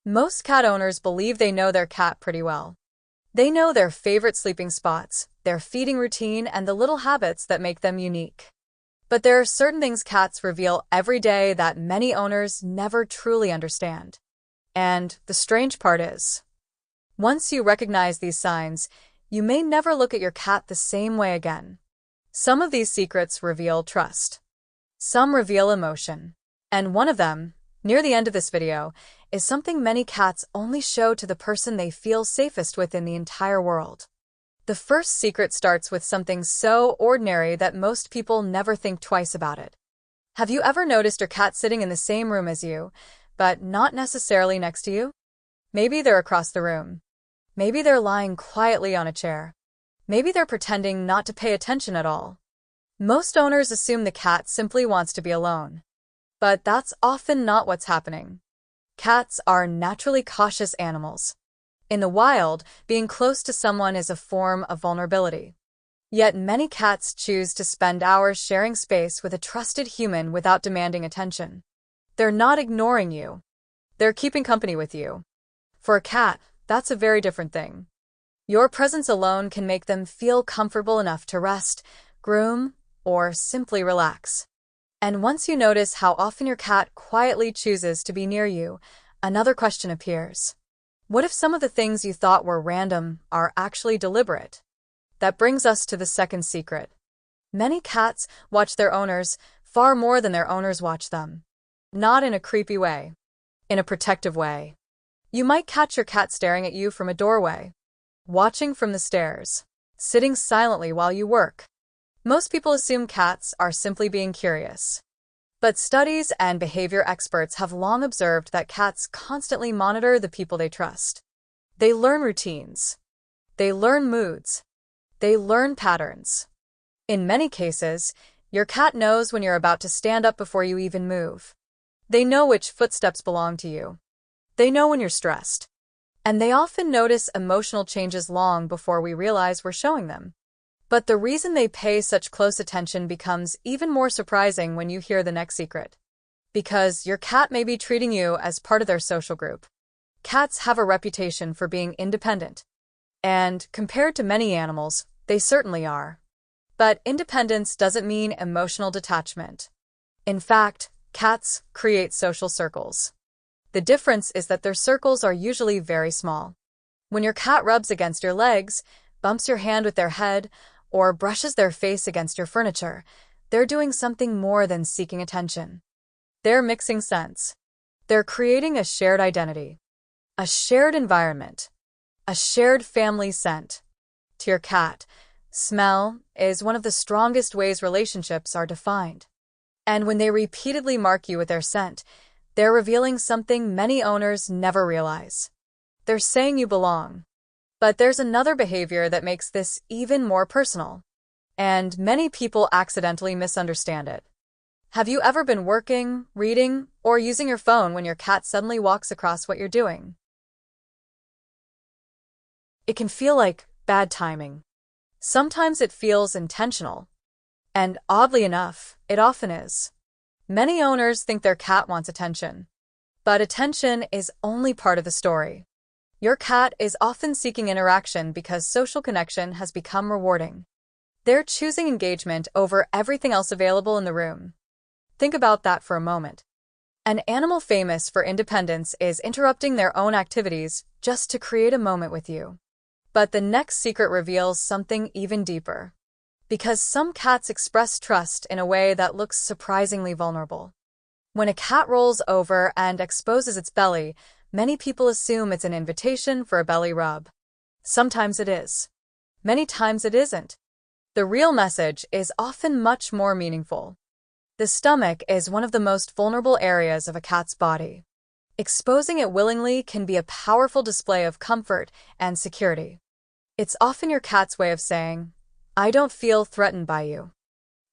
Most cat owners believe they know their cat pretty well. They know their favorite sleeping spots, their feeding routine, and the little habits that make them unique. But there are certain things cats reveal every day that many owners never truly understand. And the strange part is, once you recognize these signs, you may never look at your cat the same way again. Some of these secrets reveal trust. Some reveal emotion. And one of them, near the end of this video, is something many cats only show to the person they feel safest with in the entire world. The first secret starts with something so ordinary that most people never think twice about it. Have you ever noticed your cat sitting in the same room as you, but not necessarily next to you? Maybe they're across the room. Maybe they're lying quietly on a chair. Maybe they're pretending not to pay attention at all. Most owners assume the cat simply wants to be alone. But that's often not what's happening. Cats are naturally cautious animals. In the wild, being close to someone is a form of vulnerability. Yet many cats choose to spend hours sharing space with a trusted human without demanding attention. They're not ignoring you. They're keeping company with you. For a cat, that's a very different thing. Your presence alone can make them feel comfortable enough to rest, groom, or simply relax. And once you notice how often your cat quietly chooses to be near you, another question appears. What if some of the things you thought were random are actually deliberate? That brings us to the second secret. Many cats watch their owners far more than their owners watch them. Not in a creepy way. In a protective way. You might catch your cat staring at you from a doorway, watching from the stairs, sitting silently while you work. Most people assume cats are simply being curious. But studies and behavior experts have long observed that cats constantly monitor the people they trust. They learn routines. They learn moods. They learn patterns. In many cases, your cat knows when you're about to stand up before you even move. They know which footsteps belong to you. They know when you're stressed. And they often notice emotional changes long before we realize we're showing them. But the reason they pay such close attention becomes even more surprising when you hear the next secret. Because your cat may be treating you as part of their social group. Cats have a reputation for being independent. And, compared to many animals, they certainly are. But independence doesn't mean emotional detachment. In fact, cats create social circles. The difference is that their circles are usually very small. When your cat rubs against your legs, bumps your hand with their head, or brushes their face against your furniture, they're doing something more than seeking attention. They're mixing scents. They're creating a shared identity, a shared environment, a shared family scent. To your cat, smell is one of the strongest ways relationships are defined. And when they repeatedly mark you with their scent, they're revealing something many owners never realize. They're saying you belong. But there's another behavior that makes this even more personal. And many people accidentally misunderstand it. Have you ever been working, reading, or using your phone when your cat suddenly walks across what you're doing? It can feel like bad timing. Sometimes it feels intentional. And oddly enough, it often is. Many owners think their cat wants attention. But attention is only part of the story. Your cat is often seeking interaction because social connection has become rewarding. They're choosing engagement over everything else available in the room. Think about that for a moment. An animal famous for independence is interrupting their own activities just to create a moment with you. But the next secret reveals something even deeper. Because some cats express trust in a way that looks surprisingly vulnerable. When a cat rolls over and exposes its belly, many people assume it's an invitation for a belly rub. Sometimes it is. Many times it isn't. The real message is often much more meaningful. The stomach is one of the most vulnerable areas of a cat's body. Exposing it willingly can be a powerful display of comfort and security. It's often your cat's way of saying, "I don't feel threatened by you."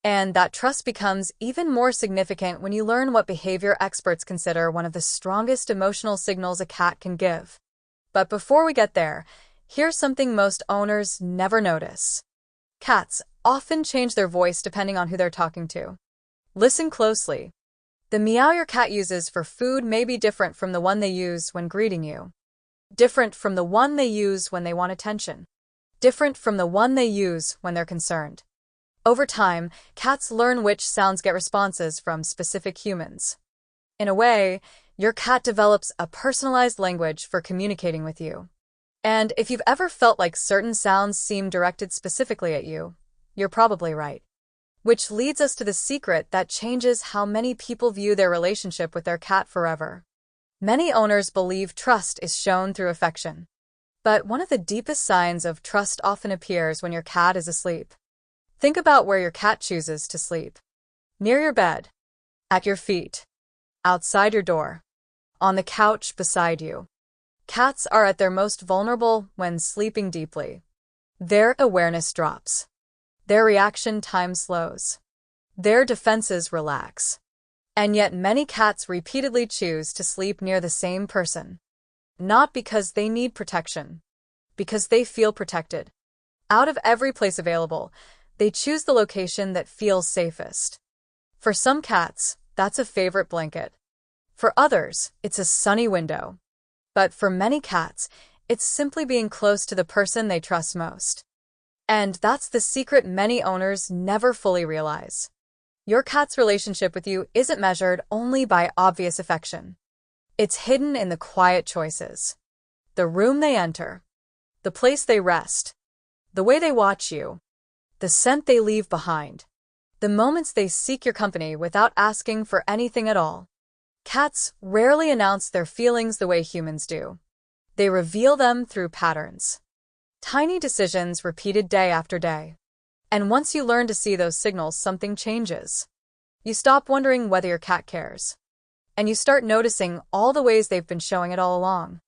And that trust becomes even more significant when you learn what behavior experts consider one of the strongest emotional signals a cat can give. But before we get there, here's something most owners never notice. Cats often change their voice depending on who they're talking to. Listen closely. The meow your cat uses for food may be different from the one they use when greeting you. Different from the one they use when they want attention. Different from the one they use when they're concerned. Over time, cats learn which sounds get responses from specific humans. In a way, your cat develops a personalized language for communicating with you. And if you've ever felt like certain sounds seem directed specifically at you, you're probably right. Which leads us to the secret that changes how many people view their relationship with their cat forever. Many owners believe trust is shown through affection. But one of the deepest signs of trust often appears when your cat is asleep. Think about where your cat chooses to sleep. Near your bed, at your feet, outside your door, on the couch beside you. Cats are at their most vulnerable when sleeping deeply. Their awareness drops. Their reaction time slows. Their defenses relax. And yet many cats repeatedly choose to sleep near the same person. Not because they need protection, because they feel protected. Out of every place available, they choose the location that feels safest. For some cats, that's a favorite blanket. For others, it's a sunny window. But for many cats, it's simply being close to the person they trust most. And that's the secret many owners never fully realize. Your cat's relationship with you isn't measured only by obvious affection. It's hidden in the quiet choices. The room they enter, the place they rest, the way they watch you, the scent they leave behind, the moments they seek your company without asking for anything at all. Cats rarely announce their feelings the way humans do. They reveal them through patterns. Tiny decisions repeated day after day. And once you learn to see those signals, something changes. You stop wondering whether your cat cares. And you start noticing all the ways they've been showing it all along.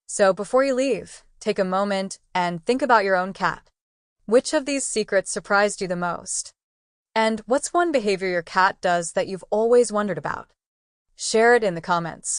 So before you leave, take a moment and think about your own cat. Which of these secrets surprised you the most? And what's one behavior your cat does that you've always wondered about? Share it in the comments.